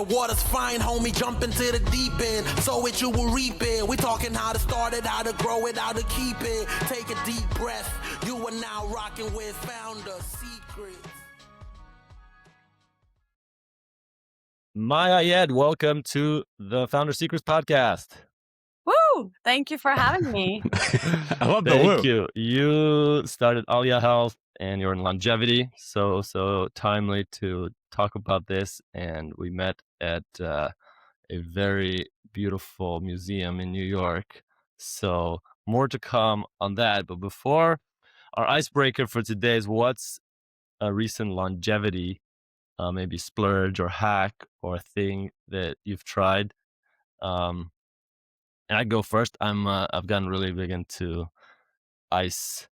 the water's fine, homie, jump into the deep end. Sow it, you will reap it. We talking how to start it, how to grow it, how to keep it. Take a deep breath. You are now rocking with Founder Secrets. Maya, welcome to the Founder Secrets podcast. Woo! Thank you for having me. I love the woo. Thank you. You started Alya Health and you're in longevity. So timely to talk about this. And we met at a very beautiful museum in New York. So more to come on that. But before, our icebreaker for today is what's a recent longevity, maybe splurge or hack or thing that you've tried. And I go first. I've gotten really big into ice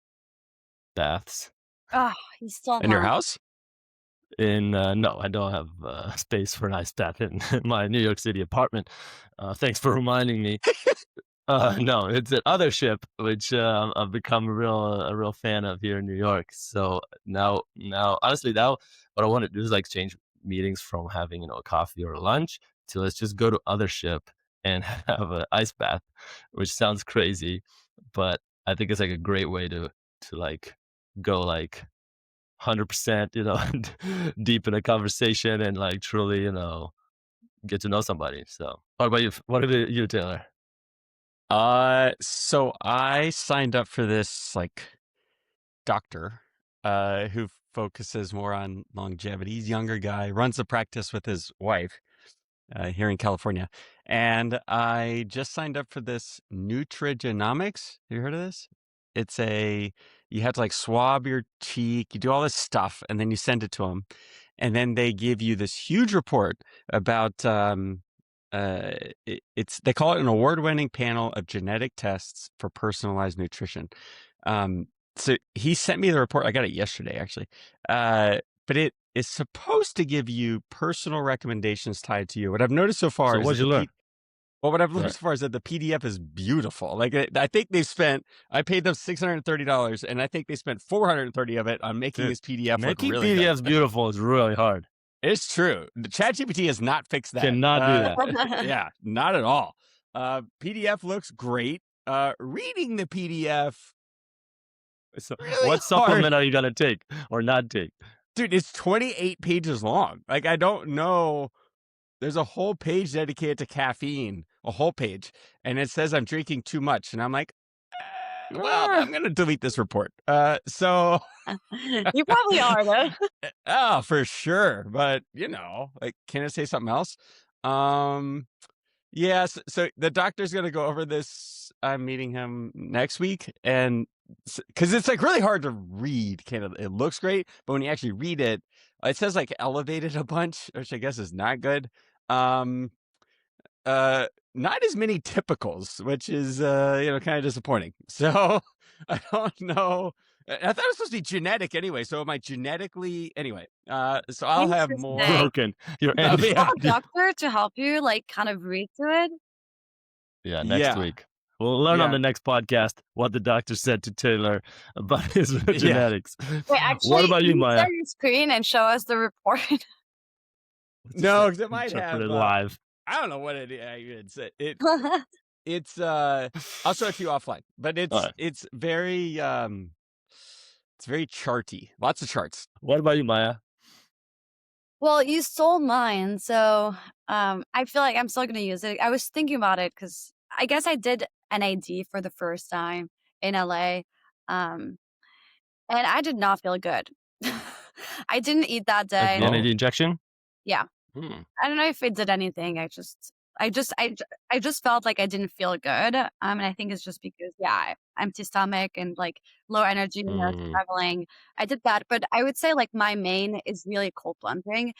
baths. Oh, he's so In your hot. house? No, I don't have space for an ice bath in my New York City apartment. Thanks for reminding me. No, it's at Other Ship, which I've become a real fan of here in New York. So now, honestly, now what I want to do is like change meetings from having a coffee or a lunch to let's just go to Other Ship and have an ice bath, which sounds crazy, but I think it's like a great way to like go like 100%, deep in a conversation and like truly, get to know somebody. So, what about you? What about you, Taylor? So I signed up for this like doctor who focuses more on longevity. He's a younger guy, runs the practice with his wife here in California. And I just signed up for this Nutrigenomics. Have you heard of this? You have to like swab your cheek, you do all this stuff, and then you send it to them. And then they give you this huge report about they call it an award-winning panel of genetic tests for personalized nutrition. So he sent me the report. I got it yesterday, actually. But it is supposed to give you personal recommendations tied to you. What I've noticed so far is what'd you learn? what I've learned so far is that the PDF is beautiful. Like I think I paid them $630, and I think they spent $430 of it on making this PDF look Making really PDFs good. beautiful is really hard. It's true. The ChatGPT has not fixed that. Cannot do that. Yeah, not at all. PDF looks great. Reading the PDF, So really what hard. supplement are you gonna take or not take? Dude, it's 28 pages long. Like, I don't know. There's a whole page dedicated to caffeine, a whole page. And it says I'm drinking too much. And I'm like, well, I'm going to delete this report. So You probably are, though. oh, for sure. But, like, can I say something else? Yeah. So the doctor's going to go over this. I'm meeting him next week. And because it's like really hard to read. It looks great, but when you actually read it, it says like elevated a bunch, which I guess is not good. Not as many typicals, which is kind of disappointing. So I don't know. I thought it was supposed to be genetic anyway. So am I genetically anyway? So I'll have more broken. You're Do you have a doctor to help you, like, kind of read through it? Yeah, next week. We'll learn on the next podcast what the doctor said to Taylor about his genetics. Wait, actually, what about you, Maya? Share your screen and show us the report. No, because it might have live. I don't know what it is. It's I'll show it to you offline, but it's very charty. Lots of charts. What about you, Maya? Well, you stole mine, so I feel like I'm still going to use it. I was thinking about it because I guess I did NAD for the first time in LA, and I did not feel good. I didn't eat that day. Like the NAD injection? Yeah. I don't know if it did anything. I just felt like I didn't feel good. And I think it's just because, empty stomach and like low energy when I was traveling. I did that. But I would say like my main is really cold plunging.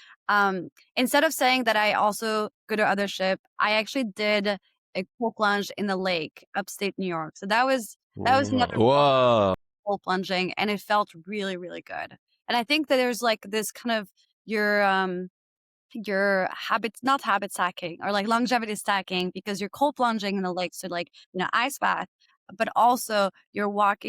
Instead of saying that I also go to Other Ship, I actually did a cold plunge in the lake, upstate New York. So that was another cold plunging, and it felt really, really good. And I think that there's like this kind of your not habit stacking or like longevity stacking, because you're cold plunging in the lake, so like ice bath, but also you're like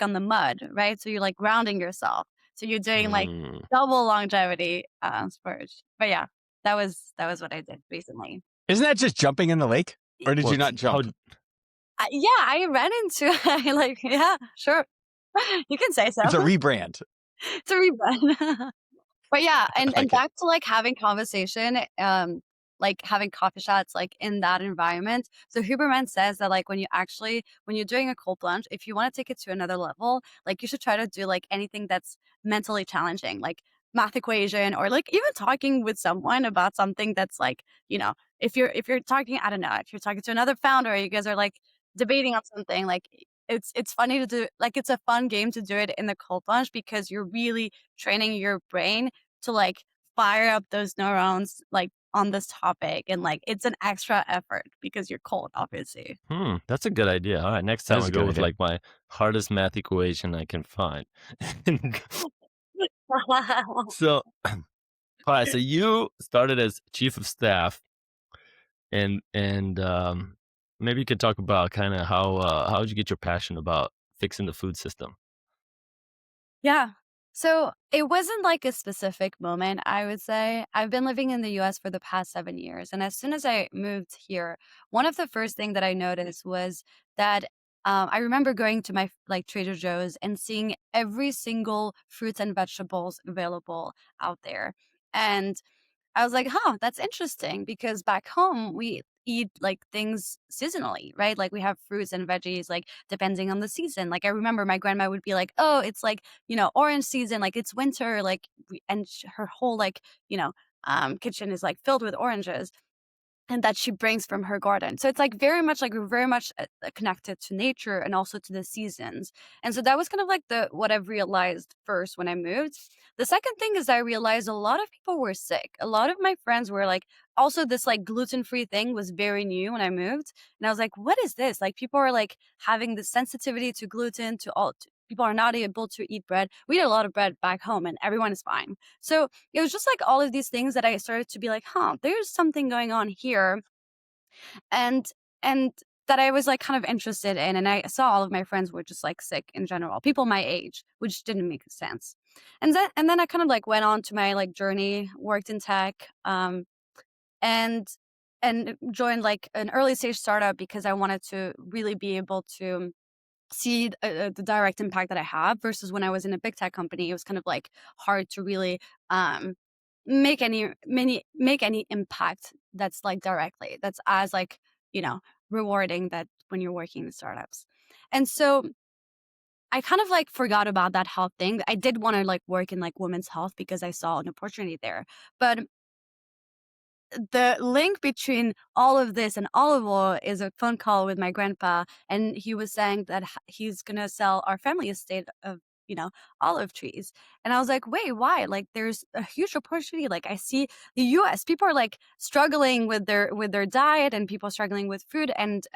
on the mud, right? So you're like grounding yourself, so you're doing like double longevity splurge. But yeah, that was what I did recently. Isn't that just jumping in the lake? Or did Well, you not jump? Yeah, I ran into like, yeah, sure. You can say so. It's a rebrand. It's a rebrand. But yeah, I and like it. back to like having conversation, like having coffee shots like in that environment. So Huberman says that like when you're doing a cold plunge, if you want to take it to another level, like you should try to do like anything that's mentally challenging, like math equation, or like even talking with someone about something that's like, if you're talking, I don't know, if you're talking to another founder, you guys are like debating on something, like it's funny to do, like it's a fun game to do it in the cold plunge because you're really training your brain to like fire up those neurons like on this topic, and like it's an extra effort because you're cold, obviously. That's a good idea. All right, next That time is I a go good with idea. like my hardest math equation I can find. So, all right, so you started as chief of staff, and maybe you could talk about kind of how did you get your passion about fixing the food system? Yeah. So it wasn't like a specific moment, I would say. I've been living in the US for the past 7 years. And as soon as I moved here, one of the first things that I noticed was that I remember going to my like Trader Joe's and seeing every single fruits and vegetables available out there. And I was like, huh, that's interesting because back home we eat like things seasonally, right? Like we have fruits and veggies, like depending on the season. Like I remember my grandma would be like, oh, it's like, orange season, like it's winter, like, her whole like, kitchen is like filled with oranges and that she brings from her garden. So it's like very much like we're very much connected to nature and also to the seasons. And so that was kind of like the what I've realized first when I moved. The second thing is I realized a lot of people were sick. A lot of my friends were like also this like gluten-free thing was very new when I moved. And I was like, what is this? Like people are like having the sensitivity to gluten people are not able to eat bread. We eat a lot of bread back home and everyone is fine. So it was just like all of these things that I started to be like, huh, there's something going on here. And and that I was like kind of interested in. And I saw all of my friends were just like sick in general, people my age, which didn't make sense. And then I kind of like went on to my like journey, worked in tech, and joined like an early stage startup because I wanted to really be able to see the direct impact that I have versus when I was in a big tech company, it was kind of like hard to really um, make any impact that's like directly that's as like you know rewarding that when you're working in startups. And so I kind of like forgot about that health thing. I did want to like work in like women's health because I saw an opportunity there, but the link between all of this and olive oil is a phone call with my grandpa, and he was saying that he's gonna sell our family estate of you know olive trees. And I was like, wait, why? Like there's a huge opportunity. Like I see the US people are like struggling with their diet, and people struggling with food, and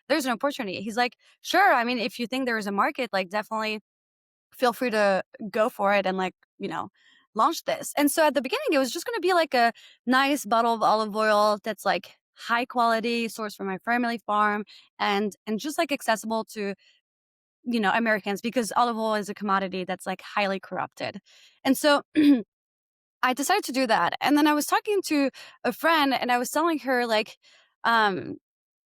there's an opportunity. He's like, sure, I mean, if you think there is a market, like definitely feel free to go for it and like launch this. And so at the beginning it was just going to be like a nice bottle of olive oil that's like high quality, sourced from my family farm, and just like accessible to Americans, because olive oil is a commodity that's like highly corrupted. And so I decided to do that. And then I was talking to a friend and I was telling her like um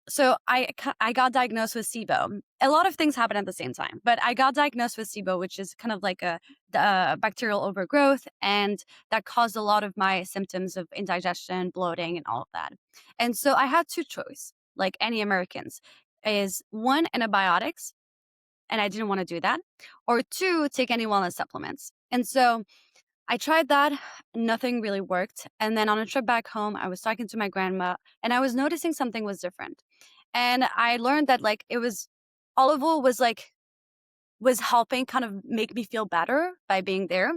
so I got diagnosed with SIBO. A lot of things happen at the same time, but I got diagnosed with SIBO, which is kind of like a bacterial overgrowth, and that caused a lot of my symptoms of indigestion, bloating, and all of that. And so I had two choices, like any Americans, is one, antibiotics, and I didn't want to do that, or two, take any wellness supplements. And so I tried that, nothing really worked. And then on a trip back home, I was talking to my grandma and I was noticing something was different. And I learned that like it was olive oil was helping kind of make me feel better by being there.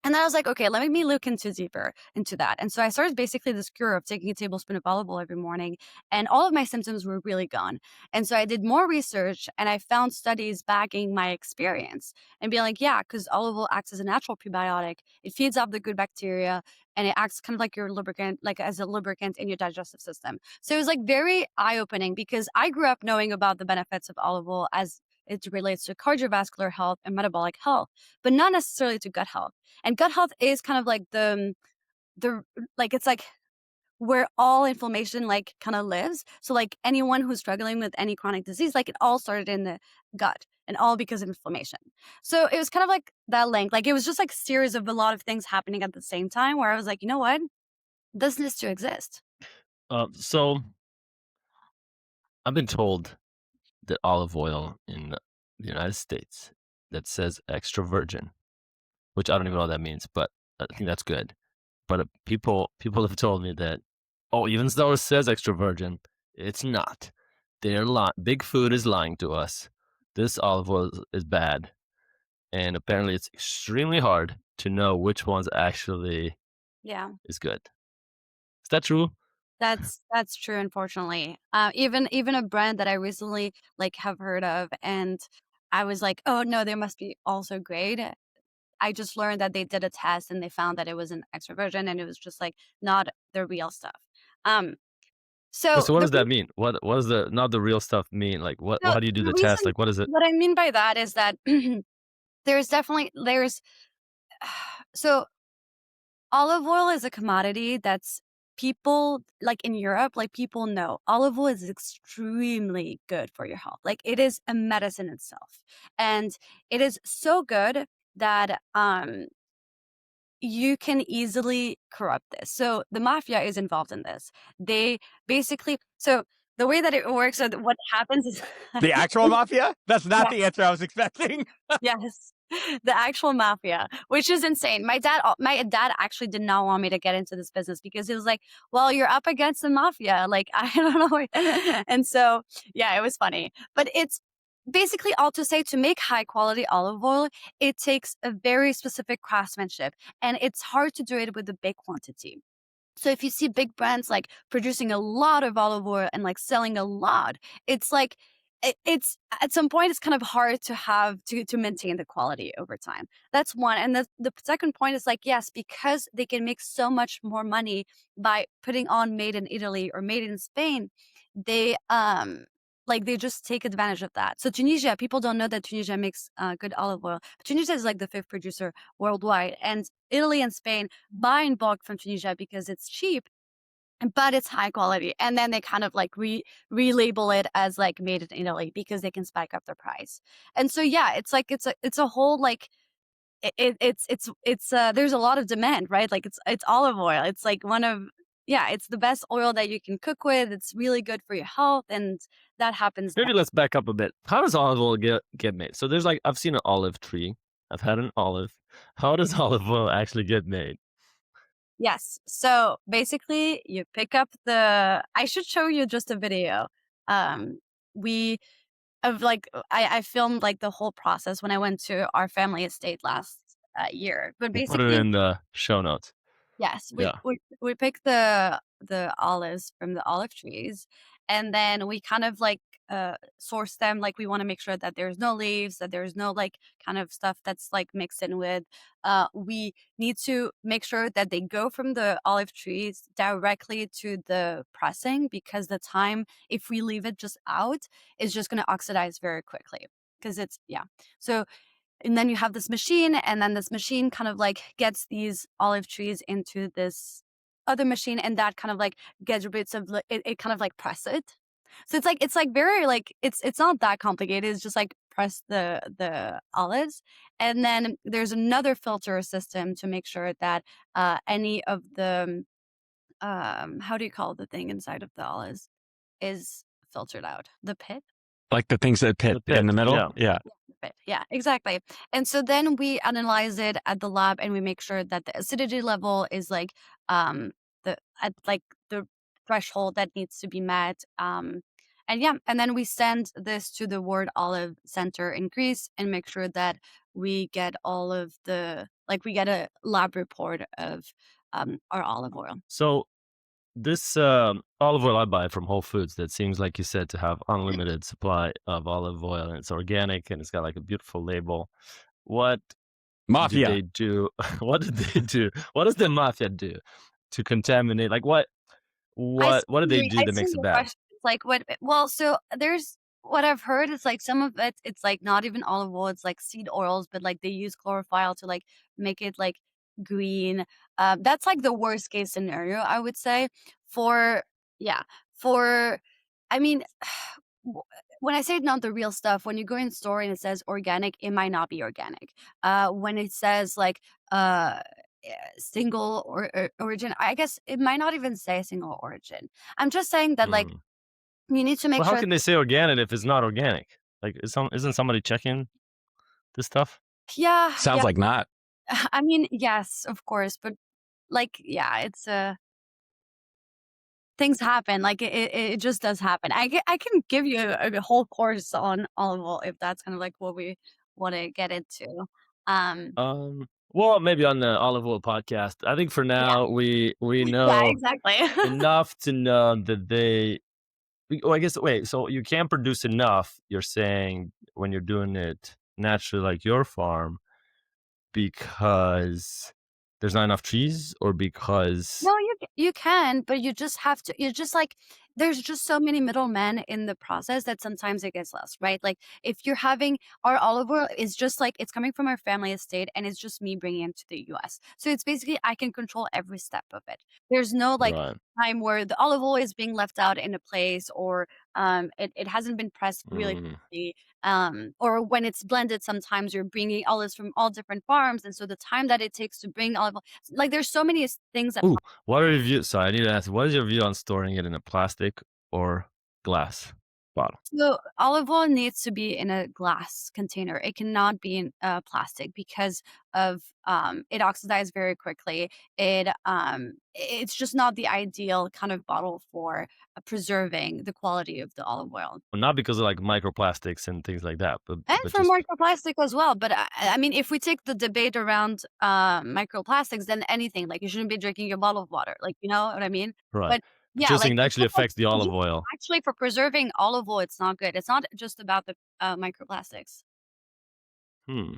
And then I was like, okay, let me look into deeper into that. And so I started basically this cure of taking a tablespoon of olive oil every morning, and all of my symptoms were really gone. And so I did more research and I found studies backing my experience and being like, yeah, because olive oil acts as a natural prebiotic. It feeds off the good bacteria and it acts kind of like your lubricant, like as a lubricant in your digestive system. So it was like very eye opening because I grew up knowing about the benefits of olive oil as it relates to cardiovascular health and metabolic health, but not necessarily to gut health. And gut health is kind of like the like it's like where all inflammation like kind of lives. So like anyone who's struggling with any chronic disease, like it all started in the gut and all because of inflammation. So it was kind of like that link. Like it was just like a series of a lot of things happening at the same time where I was like, you know what? This needs to exist. So I've been told that olive oil in the United States that says extra virgin, which I don't even know what that means, but I think that's good. But people have told me that, oh, even though it says extra virgin, it's not. They're lying. Big Food is lying to us. This olive oil is bad, and apparently it's extremely hard to know which one's actually Yeah. is good. Is that true? That's true, unfortunately. Even a brand that I recently like have heard of, and I was like, oh no, there must be also great. I just learned that they did a test and they found that it was an extra virgin and it was just like not the real stuff. Um, Wait, so so what the does that mean? What does the not the real stuff mean? Like what? so How do you do the the test? reason Like what is it? what I mean by that is that there's so olive oil is a commodity that's people like in Europe, like people know olive oil is extremely good for your health. Like it is a medicine itself. And it is so good that you can easily corrupt this. So the mafia is involved in this. They basically so the way that it works, so what happens is The actual mafia? That's not yeah, the answer I was expecting. yes. The actual mafia, which is insane. My dad actually did not want me to get into this business because he was like, "Well, you're up against the mafia." Like, I don't know. And so, yeah, it was funny. But it's basically all to say to make high quality olive oil, it takes a very specific craftsmanship and it's hard to do it with a big quantity. So if you see big brands like producing a lot of olive oil and like selling a lot, it's like it's at some point it's kind of hard to have to maintain the quality over time. That's one. And the second point is like, yes, because they can make so much more money by putting on made in Italy or made in Spain, they like they just take advantage of that. So Tunisia, people don't know that Tunisia makes good olive oil. But Tunisia is like the fifth producer worldwide, and Italy and Spain buy in bulk from Tunisia because it's cheap, but it's high quality. And then they kind of like relabel it as like made in Italy because they can spike up their price. And so yeah, it's like it's a whole like it's there's a lot of demand, right? Like it's olive oil. It's like one of yeah, it's the best oil that you can cook with. It's really good for your health, and that happens. Maybe let's back up a bit. How does olive oil get made? So there's like I've seen an olive tree. I've had an olive. How does olive oil actually get made? Yes. So basically, you pick up the. I should show you just a video. We of like I filmed like the whole process when I went to our family estate last year. But We'll put it basically, in the show notes. yes, Yeah. we pick the olives from the olive trees, and then we kind of like source them. Like we want to make sure that there's no leaves, that there's no like kind of stuff that's like mixed in with. We need to make sure that they go from the olive trees directly to the pressing because the time if we leave it just out is just going to oxidize very quickly because it's yeah. So and then you have this machine, and then this machine kind of like gets these olive trees into this other machine, and that kind of like gets bits of it kind of like press it. So it's like very like it's not that complicated. It's just like press the olives, and then there's another filter system to make sure that any of the how do you call the thing inside of the olives is filtered out. The pit. Like the things that pit The pit, in the middle? yeah. Yeah. It. Yeah, exactly. And so then we analyze it at the lab and we make sure that the acidity level is like the at like the threshold that needs to be met. And yeah, and then we send this to the Word Olive Center in Greece and make sure that we get all of the like we get a lab report of our olive oil. So this olive oil I buy from Whole Foods that seems like you said to have unlimited supply of olive oil and it's organic and it's got like a beautiful label. What do Mafia. they do? What did they do? What does the mafia do to contaminate? Like what do they do I that see makes it your bad? question. It's like what well, so there's what I've heard is like some of it it's like not even olive oil, it's like seed oils, but like they use chlorophyll to like make it like green. That's like the worst case scenario, I would say. for yeah, for I mean, when I say not the real stuff, when you go in the store and it says organic, it might not be organic. When it says like single origin, I guess it might not even say single origin. I'm just saying that like you need to make Well, how sure. can they say organic if it's not organic? Like, isn't somebody checking this stuff? Yeah, Sounds yeah. like not. I mean, yes, of course, but like, yeah, it's things happen. Like it just does happen. I can give you a whole course on olive oil if that's kind of like what we want to get into. Um, Well, maybe on the olive oil podcast. I think for yeah, now we yeah, know exactly. enough to know that I guess wait. So you can't produce enough. You're saying when you're doing it naturally, like your farm, because there's not enough trees, or because No, you can, but you just have to. You're just like there's just so many middlemen in the process that sometimes it gets lost, right? Like if you're having our olive oil is just like it's coming from our family estate, and it's just me bringing it to the U.S. So it's basically I can control every step of it. There's no like right? time where the olive oil is being left out in a place, or it hasn't been pressed really Mm. quickly. Or when it's blended, sometimes you're bringing olives from all different farms, and so the time that it takes to bring olive oil, like there's so many things that Ooh, what are your views? Sorry, I need to ask. What is your view on storing it in a plastic or glass bottle? so olive oil needs to be in a glass container. It cannot be in plastic because of it oxidizes very quickly. It's just not the ideal kind of bottle for preserving the quality of the olive oil. Well, not because of like microplastics and things like that, but And for just microplastic as well, but I mean, if we take the debate around microplastics, then anything like you shouldn't be drinking your bottled water, like you know what I mean. right. But But yeah, you're like saying it it's actually not like affects the olive oil. actually for preserving olive oil, it's not good. It's not just about the microplastics. Hmm.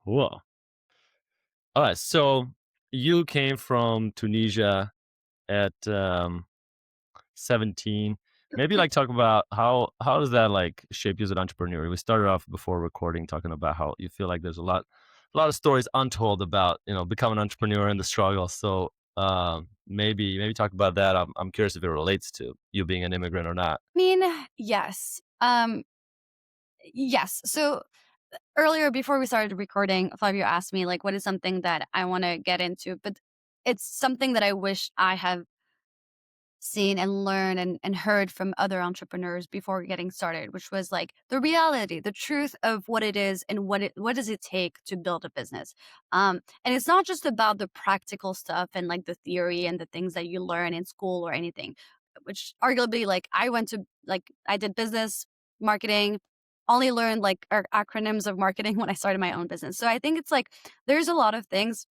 Whoa. All right. So you came from Tunisia at 17. Maybe like talk about how does that like shape you as an entrepreneur? We started off before recording talking about how you feel like there's a lot of stories untold about, becoming an entrepreneur and the struggle. So maybe talk about that. I'm curious if it relates to you being an immigrant or not. I mean, yes, yes. So earlier, before we started recording, Flavio asked me like, what is something that I want to get into, but it's something that I wish I have seen and learned and heard from other entrepreneurs before getting started, which was like the reality, the truth of what it is and what does it take to build a business. And it's not just about the practical stuff and like the theory and the things that you learn in school or anything, which arguably like I went to like I did business marketing, only learned like acronyms of marketing when I started my own business. So I think it's like there's a lot of things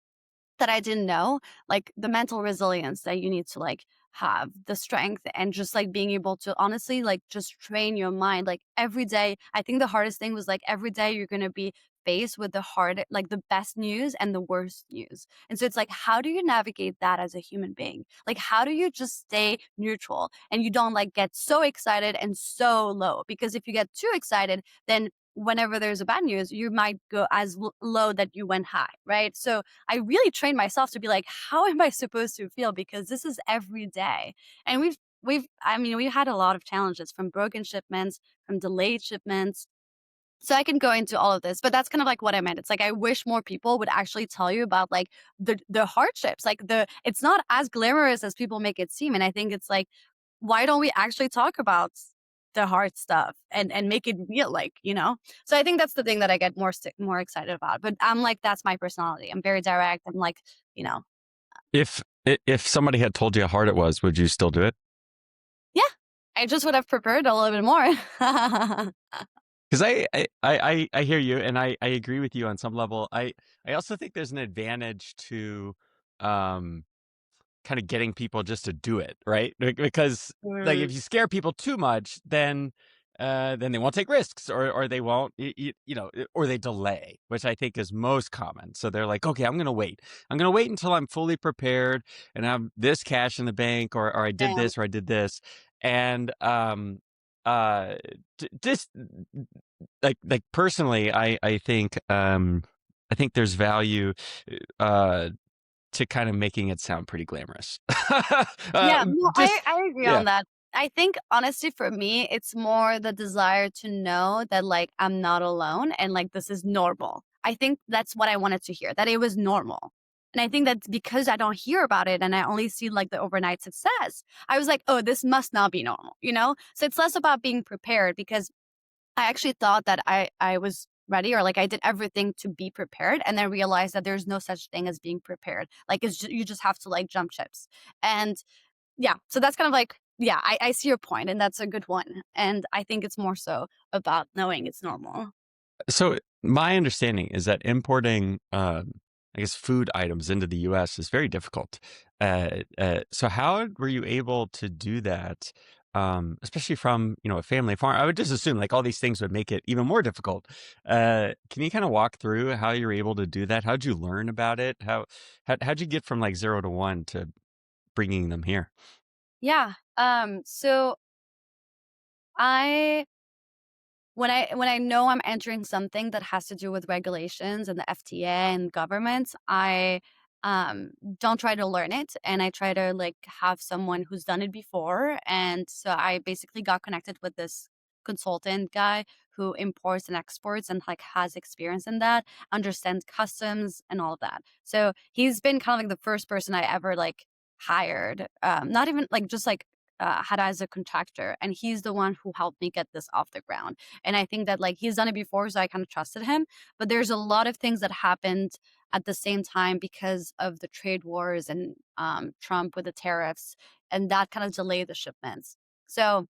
that I didn't know, like the mental resilience that you need to like have, the strength and just like being able to honestly like just train your mind like every day. I think the hardest thing was like every day you're going to be faced with the hard like the best news and the worst news. And so it's like how do you navigate that as a human being? Like how do you just stay neutral and you don't like get so excited and so low? Because if you get too excited, then whenever there's a bad news, you might go as low that you went high, right? So I really trained myself to be like, how am I supposed to feel? Because this is every day. And I mean, we've had a lot of challenges from broken shipments, from delayed shipments. So I can go into all of this, but that's kind of like what I meant. It's like I wish more people would actually tell you about like the hardships. Like it's not as glamorous as people make it seem. And I think it's like, why don't we actually talk about the hard stuff and make it real, like, you know? So I think that's the thing that I get more excited about. But I'm like, that's my personality. I'm very direct. I'm like, you know, If somebody had told you how hard it was, would you still do it? yeah, I just would have prepared a little bit more. Because I hear you, and I agree with you on some level. I also think there's an advantage to um kind of getting people just to do it, right? Because like if you scare people too much, then they won't take risks, or they won't or they delay, which I think is most common. So they're like, okay, I'm gonna wait until I'm fully prepared and have this cash in the bank, or I did Damn. this, or I did this. And uh just like personally, I think there's value uh to kind of making it sound pretty glamorous. Yeah, no, Just I agree yeah. on that. I think honestly for me, it's more the desire to know that like I'm not alone and like this is normal. I think that's what I wanted to hear, that it was normal. And I think that's because I don't hear about it and I only see like the overnight success. I was like, oh, this must not be normal, you know? So it's less about being prepared because I actually thought that I was ready or like I did everything to be prepared and then realized that there's no such thing as being prepared. Like you just have to like jump ships. And yeah, so that's kind of like, yeah, I see your point and that's a good one. And I think it's more so about knowing it's normal. So my understanding is that importing, I guess, food items into the U.S. is very difficult. So how were you able to do that, especially from a family farm? I would just assume like all these things would make it even more difficult. Can you kind of walk through how you're able to do that? How'd you learn about it? How'd you get from like 0 to 1 to bringing them here? Yeah. So I when I know I'm entering something that has to do with regulations and the FTA and governments, I don't try to learn it and I try to like have someone who's done it before. And so I basically got connected with this consultant guy who imports and exports and like has experience in that, understands customs and all of that. So he's been kind of like the first person I ever like hired, not even like just like had as a contractor, and he's the one who helped me get this off the ground. And I think that like he's done it before, so I kind of trusted him. But there's a lot of things that happened at the same time because of the trade wars and Trump with the tariffs, and that kind of delayed the shipments. So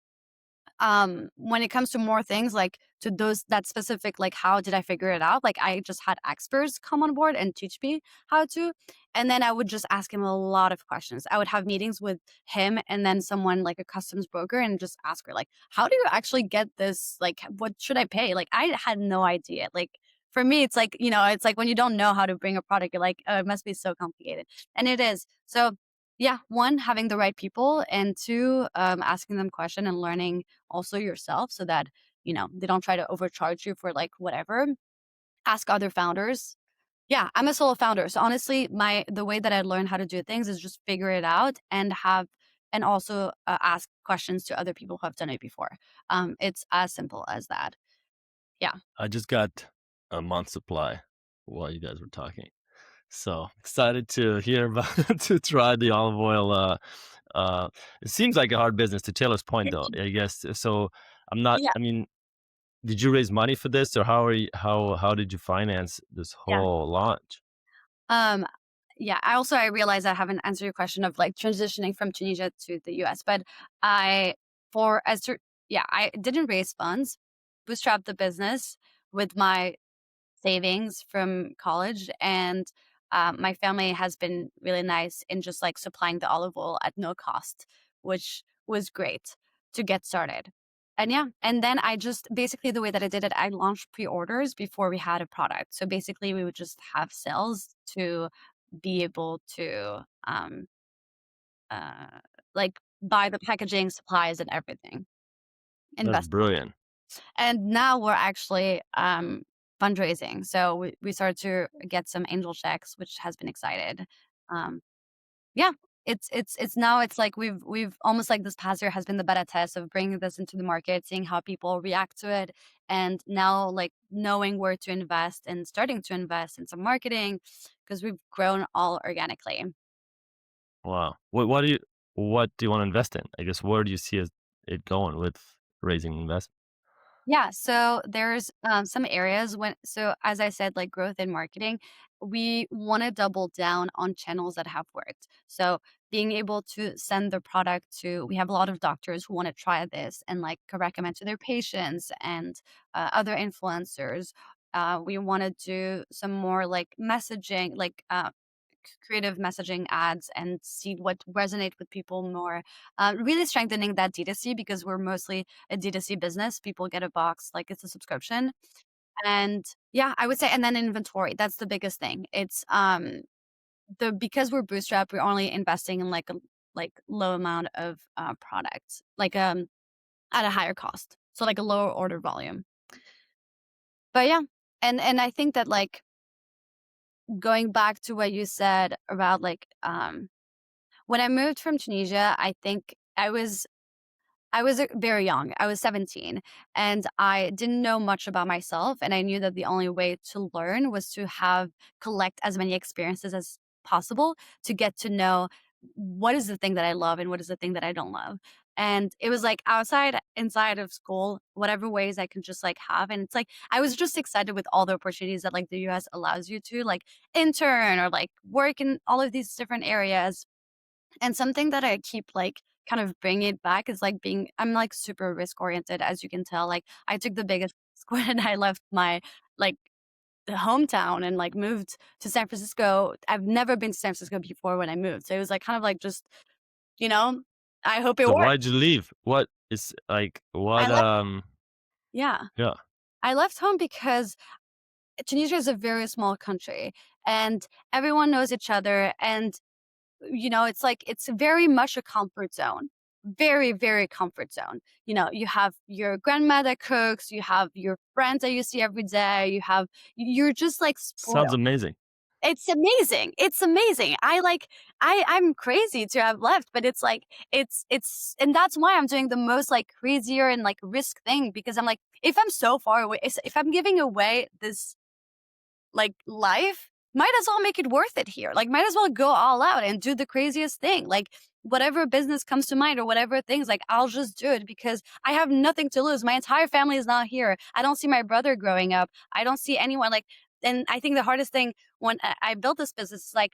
when it comes to more things like to those that specific like how did I figure it out, like I just had experts come on board and teach me how to, and then I would just ask him a lot of questions. I would have meetings with him and then someone like a customs broker and just ask her like, how do you actually get this, like what should I pay, like I had no idea. Like for me it's like, it's like when you don't know how to bring a product, you're like, oh, it must be so complicated, and it is. So yeah, one, having the right people, and two, asking them question and learning also yourself so that they don't try to overcharge you for like whatever. Ask other founders. Yeah, I'm a solo founder, so honestly the way that I learn how to do things is just figure it out and also ask questions to other people who have done it before. It's as simple as that. Yeah. I just got a month supply while you guys were talking. So excited to hear about to try the olive oil. Uh, it seems like a hard business. To Taylor's point, though, I guess. So I'm not. Yeah. I mean, did you raise money for this, or how did you finance this Yeah. whole launch? um yeah, I realize I haven't answered your question of like transitioning from Tunisia to the US, but I for as to yeah, I didn't raise funds, bootstrap the business with my savings from college, and my family has been really nice in just like supplying the olive oil at no cost, which was great to get started. And yeah, and then I just basically the way that I did it, I launched pre-orders before we had a product. So basically we would just have sales to be able to uh like buy the packaging, supplies and everything. That's Invest. brilliant. And now we're actually fundraising. So we started to get some angel checks, which has been excited. Um, yeah, it's now it's like we've almost like this past year has been the beta test of bringing this into the market, seeing how people react to it, and now like knowing where to invest and starting to invest in some marketing because we've grown all organically. Wow. What do you want to invest in? I guess where do you see it going with raising investment? Yeah, so there's some areas so as I said, like growth in marketing, we want to double down on channels that have worked. So being able to send the product to, we have a lot of doctors who want to try this and like recommend to their patients and other influencers. We want to do some more like messaging, like creative messaging ads and see what resonate with people more. Really strengthening that D2C because we're mostly a D2C business. People get a box like it's a subscription. And yeah, I would say, and then inventory. That's the biggest thing. It's the because we're bootstrapped, we're only investing in like a like low amount of products, like at a higher cost. So like a lower order volume. But yeah, and I think that like going back to what you said about like when I moved from Tunisia, I think I was very young. I was 17 and I didn't know much about myself. And I knew that the only way to learn was to collect as many experiences as possible to get to know what is the thing that I love and what is the thing that I don't love. And it was like outside, inside of school, whatever ways I can just like have. And it's like, I was just excited with all the opportunities that like the US allows you to like intern or like work in all of these different areas. And something that I keep like kind of bringing it back is like I'm like super risk oriented, as you can tell. Like I took the biggest risk when I left my like the hometown and like moved to San Francisco. I've never been to San Francisco before when I moved. So it was like kind of like just, you know, I hope it So works. why'd you leave? What is like I what left, yeah. yeah. I left home because Tunisia is a very small country and everyone knows each other. And it's like it's very much a comfort zone. Very, very comfort zone. You have your grandma that cooks, you have your friends that you see every day, you're just like Sounds spoiled. amazing. It's amazing. It's amazing. I'm crazy to have left, but it's like and that's why I'm doing the most like crazier and like risk thing, because I'm like, if I'm so far away, if I'm giving away this like life, might as well make it worth it here. Like might as well go all out and do the craziest thing. Like whatever business comes to mind or whatever things, like I'll just do it because I have nothing to lose. My entire family is not here. I don't see my brother growing up. I don't see anyone like, and I think the hardest thing when I built this business is like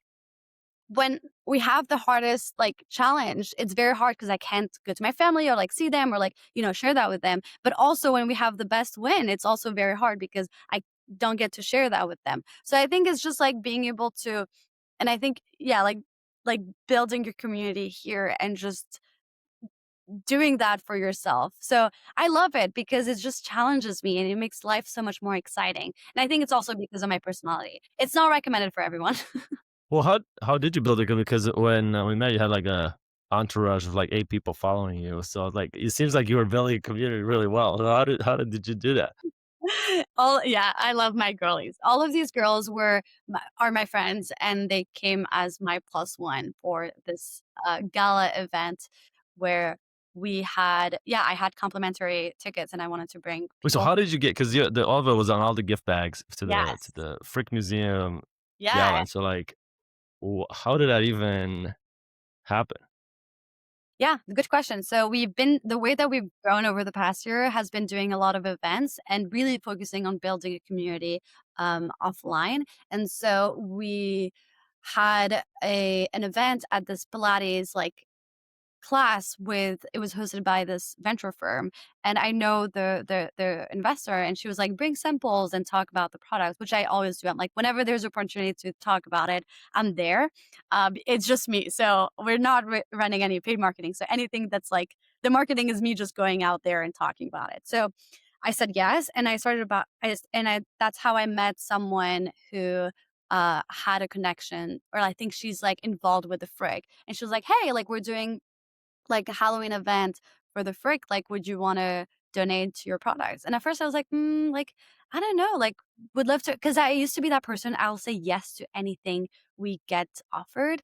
when we have the hardest like challenge, it's very hard because I can't go to my family or like see them or like, share that with them. But also when we have the best win, it's also very hard because I don't get to share that with them. So I think it's just like being able to, and I think, yeah, like building your community here and just doing that for yourself. So I love it because it just challenges me and it makes life so much more exciting. And I think it's also because of my personality. It's not recommended for everyone. Well, how did you build it? Because when we met, you had like a entourage of like 8 people following you. So like it seems like you were building a community really well. So how did you do that? Yeah, I love my girlies. All of these girls are my friends, and they came as my plus one for this gala event where I had complimentary tickets, and I wanted to bring Wait, so people. how did you get? Because the Oliver was on all the gift bags to Yes, the Frick Museum gala, yeah, and so like, how did that even happen? yeah. Good question. So the way that we've grown over the past year has been doing a lot of events and really focusing on building a community offline. And so we had an event at this Pilates like class it was hosted by this venture firm, and I know the investor, and she was like, bring samples and talk about the product, which I always do. I'm like, whenever there's opportunity to talk about it, I'm there. It's just me, so we're not running any paid marketing, so anything that's like the marketing is me just going out there and talking about it. So I said yes, and that's how I met someone who had a connection, or I think she's like involved with the Frick, and she was like, hey, like we're doing like a Halloween event for the Frick, like, would you want to donate to your products? And at first I was like, like, I don't know, like, would love to, because I used to be that person. I'll say yes to anything we get offered.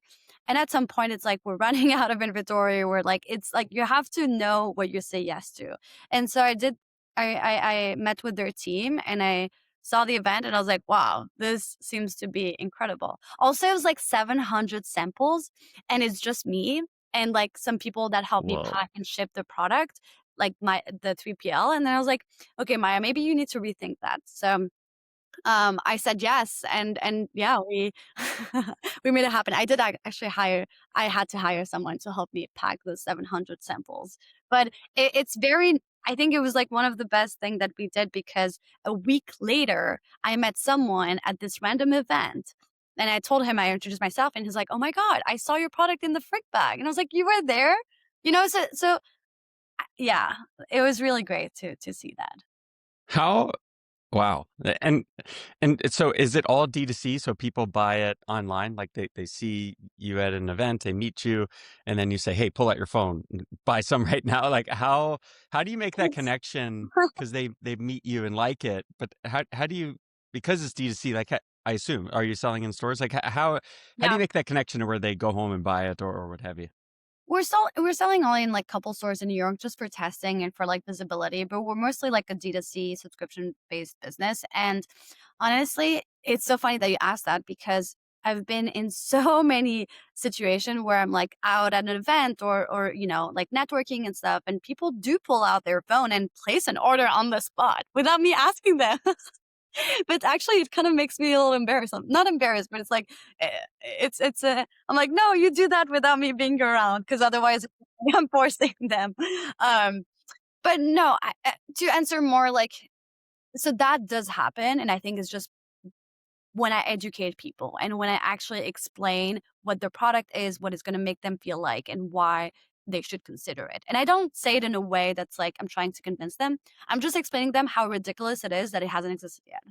And at some point, it's like we're running out of inventory. We're like, it's like you have to know what you say yes to. And so I did. I met with their team and I saw the event and I was like, wow, this seems to be incredible. Also, it was like 700 samples, and it's just me and like some people that help me Whoa. pack and ship the product, like the 3PL. And then I was like, okay, Maya, maybe you need to rethink that. So I said yes, and yeah, we we made it happen. I had to hire someone to help me pack those 700 samples. But it's very, I think it was like one of the best thing that we did, because a week later I met someone at this random event. And I told him, I introduced myself, and he's like, "Oh my God, I saw your product in the Frick bag." And I was like, "You were there?" So yeah, it was really great to see that. How Wow. And so is it all D2C? So people buy it online, like they see you at an event, they meet you, and then you say, hey, pull out your phone, buy some right now. Like how do you make that It's connection? Because they meet you and like it, but how do you, because it's D2C, like I assume. Are you selling in stores? Like how do Yeah. you make that connection to where they go home and buy it or what have you? We're selling only in like couple stores in New York just for testing and for like visibility, but we're mostly like a D2C subscription based business. And honestly, it's so funny that you asked that because I've been in so many situations where I'm like out at an event or like networking and stuff, and people do pull out their phone and place an order on the spot without me asking them. But actually it kind of makes me a little embarrassed. I'm not embarrassed, but it's like eh, it's a I'm like, no, you do that without me being around because otherwise I'm forcing them. Um, but no, to answer more like, so that does happen, and I think it's just when I educate people and when I actually explain what the product is, what it's going to make them feel like, and why they should consider it. And I don't say it in a way that's like I'm trying to convince them. I'm just explaining them how ridiculous it is that it hasn't existed yet.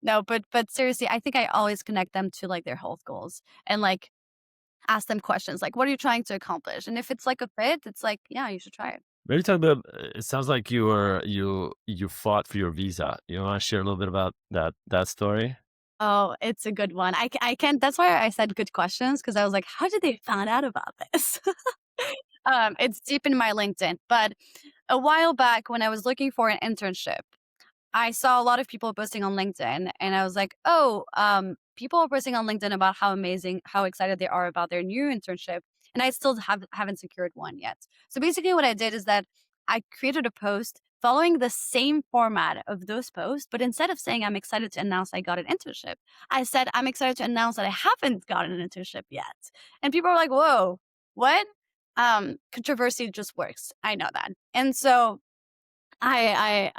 No, but seriously, I think I always connect them to like their health goals and like ask them questions like, what are you trying to accomplish? And if it's like a fit, it's like, yeah, you should try it. Maybe talk about. It sounds like you fought for your visa. You want to share a little bit about that story? Oh, it's a good one. I can't, that's why I said good questions, because I was like, how did they find out about this? It's deep in my LinkedIn, but a while back when I was looking for an internship, I saw a lot of people posting on LinkedIn, and I was like, oh, people are posting on LinkedIn about how amazing, how excited they are about their new internship. And I still haven't secured one yet. So basically what I did is that I created a post following the same format of those posts, but instead of saying I'm excited to announce I got an internship, I said I'm excited to announce that I haven't gotten an internship yet. And people are like, whoa, what? Controversy just works. I know that. And so I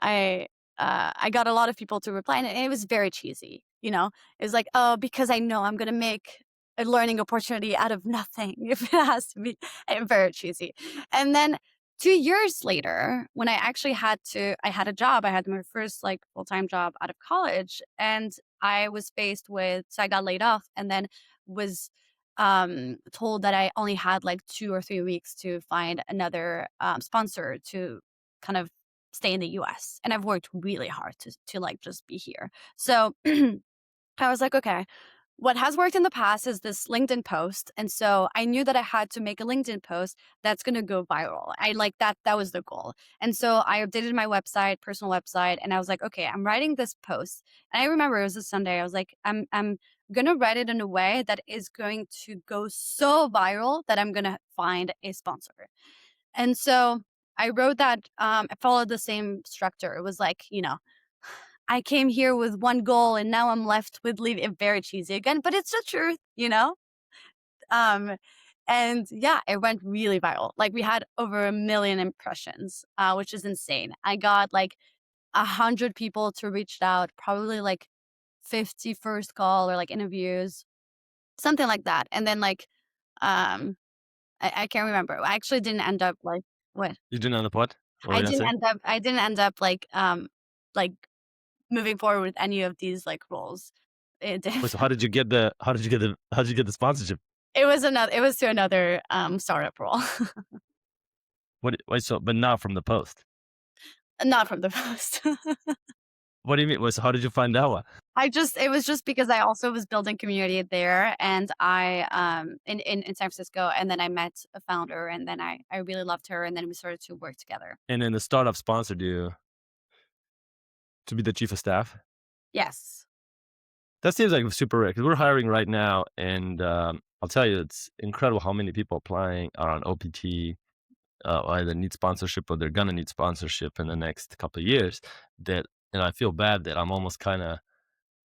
got a lot of people to reply, and it was very cheesy. It was like, oh, because I know I'm gonna make a learning opportunity out of nothing if it has to be very cheesy. And then 2 years later, when I actually I had a job. I had my first like full time job out of college, and I was faced with. So I got laid off, and then was told that I only had like 2 or 3 weeks to find another sponsor to kind of stay in the US. And I've worked really hard to like just be here. So I was like, okay, what has worked in the past is this LinkedIn post. And so I knew that I had to make a LinkedIn post that's going to go viral. I like that was the goal. And so I updated my website, personal website, and I was like, okay, I'm writing this post. And I remember it was a Sunday. I was like, I'm going to write it in a way that is going to go so viral that I'm going to find a sponsor. And so I wrote that, I followed the same structure. It was like, I came here with one goal and now I'm left with leaving. Very cheesy again, but it's the truth. Um, and yeah, it went really viral. Like we had over 1 million impressions, which is insane. I got like 100 people to reach out, probably like 50 first call or like interviews, something like that. And then like, um, I can't remember. I actually didn't end up like what You didn't know the what? What were you gonna say? I didn't end up like moving forward with any of these like roles. It Wait, so how did you get the sponsorship? it was to another startup role. What? Wait, so but not from the post. Not from the post. What do you mean? Wait, so how did you find that one? It was just because I also was building community there, and I in San Francisco, and then I met a founder, and then I really loved her, and then we started to work together. And then the startup sponsored you to be the chief of staff. Yes. That seems like super rare because we're hiring right now, and I'll tell you, it's incredible how many people applying are on OPT, either need sponsorship or they're gonna need sponsorship in the next couple of years. And I feel bad that I'm almost kind of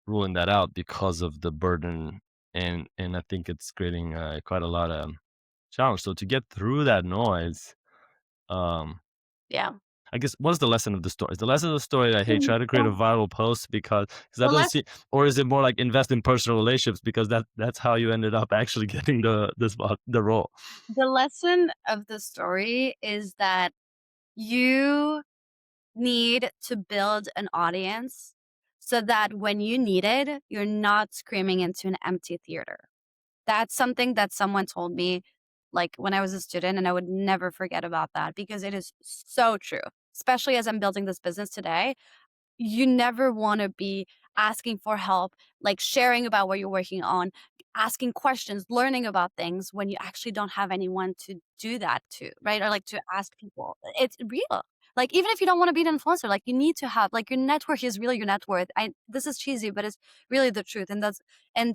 ruling that out because of the burden, and I think it's creating quite a lot of challenge. So to get through that noise, um, Yeah. I guess what's the lesson of the story? Is the lesson of the story that, hey, try to create Yeah. a viral post because The I don't less see, or is it more like invest in personal relationships because that's how you ended up actually getting the role? the lesson of the story is that you need to build an audience so that when you need it, you're not screaming into an empty theater. That's something that someone told me like when I was a student, and I would never forget about that because it is so true. Especially as I'm building this business today, you never want to be asking for help, like sharing about what you're working on, asking questions, learning about things when you actually don't have anyone to do that to, right? Or like to ask people. It's real. Like even if you don't want to be an influencer, like you need to have like your network is really your net worth. This is cheesy, but it's really the truth. And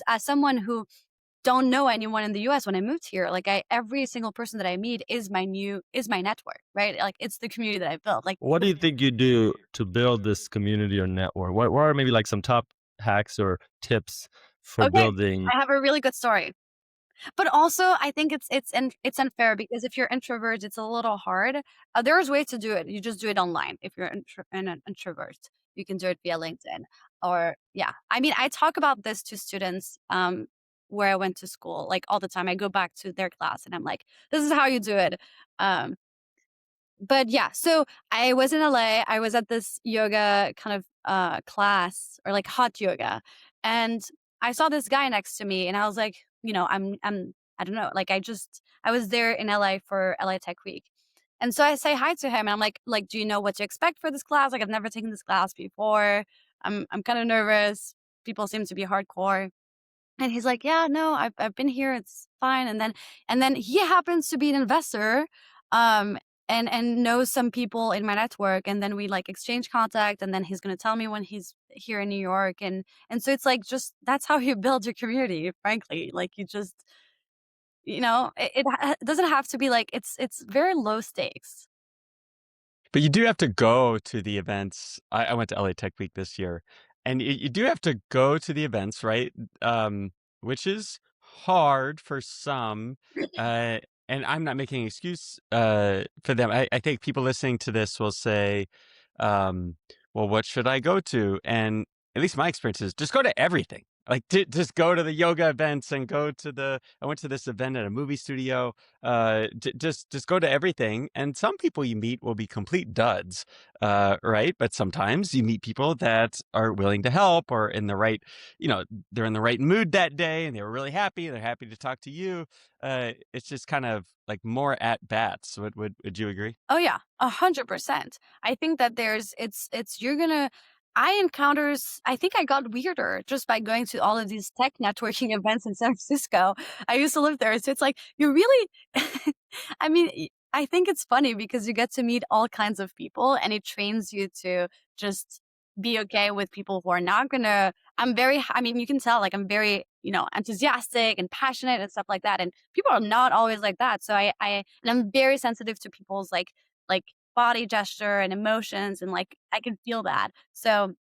as someone who don't know anyone in the US when I moved here, like every single person that I meet is my network, right? Like it's the community that I built. Like What do you think you do to build this community or network? What are maybe like some top hacks or tips for okay, building? I have a really good story. But also, I think it's unfair because if you're introvert, it's a little hard. There's ways to do it. You just do it online. If you're an introvert, you can do it via LinkedIn. Or yeah, I mean, I talk about this to students where I went to school, like all the time. I go back to their class and I'm like, this is how you do it. Um, but yeah, so I was in LA. I was at this yoga kind of class or like hot yoga, and I saw this guy next to me, and I was like, I don't know, like I was there in LA for LA Tech Week, and so I say hi to him, and I'm like, do you know what to expect for this class? Like I've never taken this class before. I'm kind of nervous. People seem to be hardcore. And he's like, "Yeah, no, I've been here. It's fine." And then he happens to be an investor, um, and knows some people in my network. And then we like exchange contact. And then he's gonna tell me when he's here in New York. And so it's like just that's how you build your community. Frankly, like you just it doesn't have to be like it's very low stakes. But you do have to go to the events. I went to LA Tech Week this year, and you do have to go to the events, right? Which is hard for some. And I'm not making an excuse for them. I think people listening to this will say, well, what should I go to? And at least my experience is just go to everything. Like just go to the yoga events and I went to this event at a movie studio. Just go to everything. And some people you meet will be complete duds, right? But sometimes you meet people that are willing to help or in the right, they're in the right mood that day and they were really happy. They're happy to talk to you. It's just kind of like more at bats. Would you agree? Oh yeah, 100%. I think that you're gonna. I think I got weirder just by going to all of these tech networking events in San Francisco. I used to live there, so it's like you really. I mean, I think it's funny because you get to meet all kinds of people, and it trains you to just be okay with people who are not gonna. I mean, you can tell like I'm very enthusiastic and passionate and stuff like that, and people are not always like that. So and I'm very sensitive to people's like body gesture and emotions, and like I can feel that. So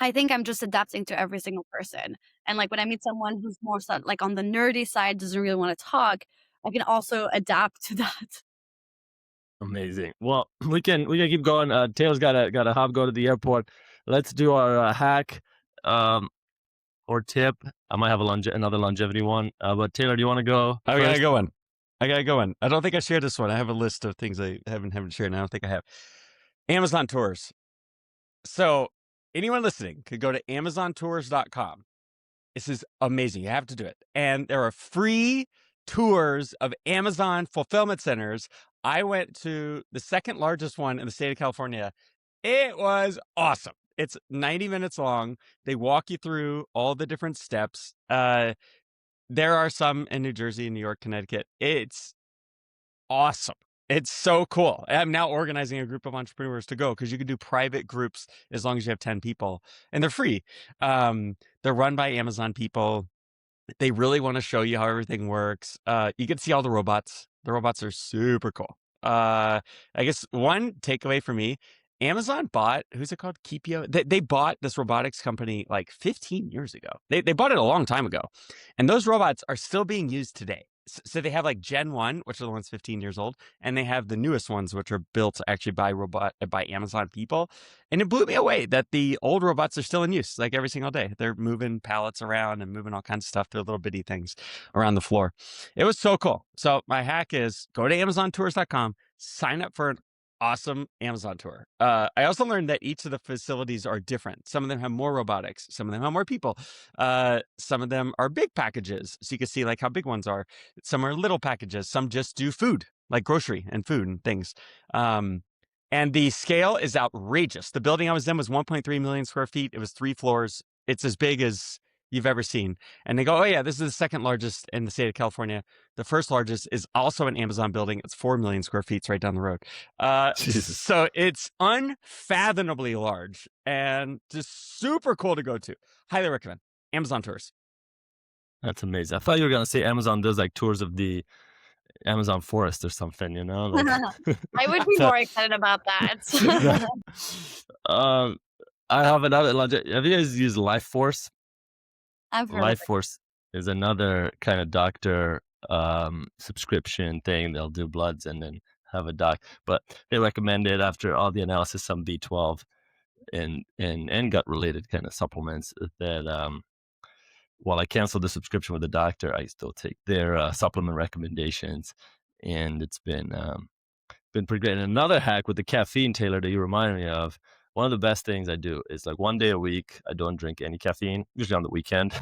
I think I'm just adapting to every single person. And like when I meet someone who's more like on the nerdy side, doesn't really want to talk, I can also adapt to that. Amazing. Well, we can keep going. Taylor's gotta hop go to the airport. Let's do our hack or tip. I might have another longevity one. But Taylor, do you want to go I first? gotta go in. I don't think I shared this one. I have a list of things I haven't shared, and I don't think I have. Amazon tours. So anyone listening could go to amazontours.com. This is amazing. You have to do it. And there are free tours of Amazon fulfillment centers. I went to the second largest one in the state of California. It was awesome. It's 90 minutes long. They walk you through all the different steps. There are some in New Jersey, New York, Connecticut. It's awesome. It's so cool. I'm now organizing a group of entrepreneurs to go because you can do private groups as long as you have 10 people, and they're free. They're run by Amazon people. They really want to show you how everything works. You can see all the robots. The robots are super cool. I guess one takeaway for me, Amazon bought, who's it called? Keepio. They bought this robotics company like 15 years ago. They bought it a long time ago. And those robots are still being used today. So they have like Gen 1, which are the ones 15 years old, and they have the newest ones, which are built actually by Amazon people. And it blew me away that the old robots are still in use, like every single day. They're moving pallets around and moving all kinds of stuff. They're little bitty things around the floor. It was so cool. So my hack is go to amazontours.com, sign up for an awesome Amazon tour. I also learned that each of the facilities are different. Some of them have more robotics. Some of them have more people. Some of them are big packages, so you can see like how big ones are. Some are little packages. Some just do food, like grocery and food and things. And the scale is outrageous. The building I was in was 1.3 million square feet. It was 3 floors. it's as big as you've ever seen. And they go, oh yeah, this is the second largest in the state of California. The first largest is also an Amazon building. It's 4 million square feet. It's right down the road. Jesus. So it's unfathomably large and just super cool to go to. Highly recommend Amazon tours. That's amazing. I thought you were gonna say Amazon does like tours of the Amazon forest or something, you know? Like I would be more excited about that. um, I have another. Have you guys used Life Force? I've heard of Life it. Force is another kind of doctor subscription thing. They'll do bloods and then have a doc, but they recommend it after all the analysis, some B12 and gut related kind of supplements that while I canceled the subscription with the doctor, I still take their supplement recommendations, and it's been pretty great. And another hack with the caffeine, Taylor, that you reminded me of. One of the best things I do is like 1 day a week, I don't drink any caffeine, usually on the weekend.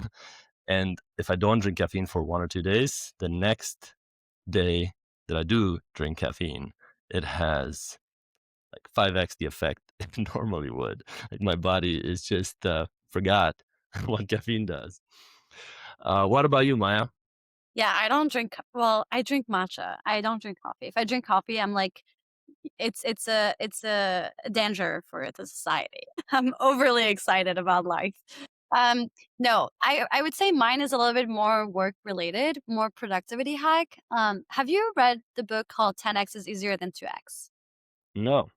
And if I don't drink caffeine for 1 or 2 days, the next day that I do drink caffeine, it has like 5x the effect it normally would. Like my body is just forgot what caffeine does. What about you, Maya? Yeah, I don't drink. Well, I drink matcha. I don't drink coffee. If I drink coffee, I'm like, it's a danger for the society. I'm overly excited about life. No, I would say mine is a little bit more work related, more productivity hack. Have you read the book called 10x is easier than 2x? No.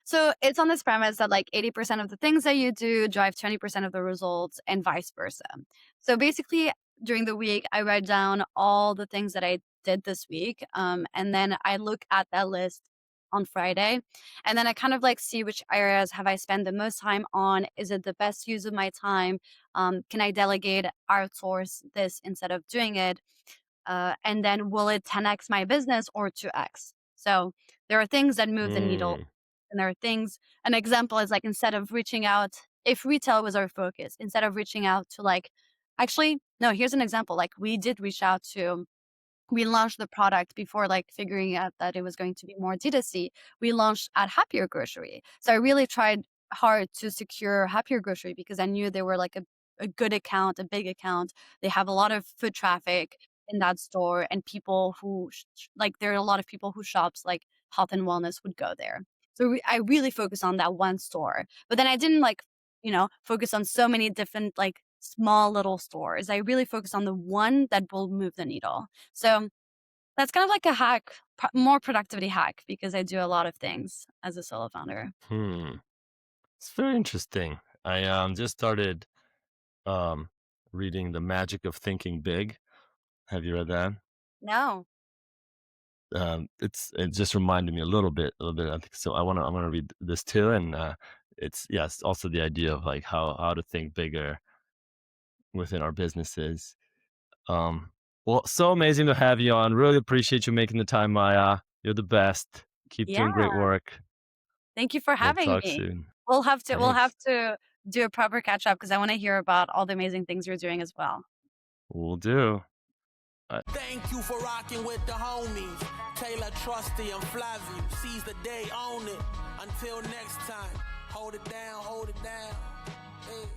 So it's on this premise that like 80% of the things that you do drive 20% of the results and vice versa. So basically, during the week, I write down all the things that I did this week. And then I look at that list on Friday. And then I kind of like see which areas have I spent the most time on. Is it the best use of my time? Can I delegate, outsource this instead of doing it? And then will it 10x my business or 2x? So there are things that move the needle. And there are things, an example is like, instead of reaching out, if retail was our focus, instead of reaching out to like, actually, no, here's an example. Like we did reach out to, we launched the product before like figuring out that it was going to be more D2C. We launched at Happier Grocery. So I really tried hard to secure Happier Grocery because I knew they were like a good account, a big account. They have a lot of foot traffic in that store, and people who like, there are a lot of people who shops like health and wellness would go there. So I really focused on that one store, but then I didn't like, focus on so many different like small little stores. I really focused on the one that will move the needle. So that's kind of like a hack, more productivity hack, because I do a lot of things as a solo founder. It's very interesting. I just started reading The Magic of Thinking Big. Have you read that? No. It just reminded me a little bit. I think so. I'm gonna read this too, and it's also the idea of like how to think bigger within our businesses. Well, so amazing to have you on. Really appreciate you making the time, Maya. You're the best. Keep doing great work. Thank you for We'll having talk me. soon. We'll have Thanks. to do a proper catch up because I want to hear about all the amazing things you're doing as well. We'll do. Thank you for rocking with the homies. Taylor, Trusty, and Flavio. Seize the day, own it. Until next time, hold it down, hold it down. Hey.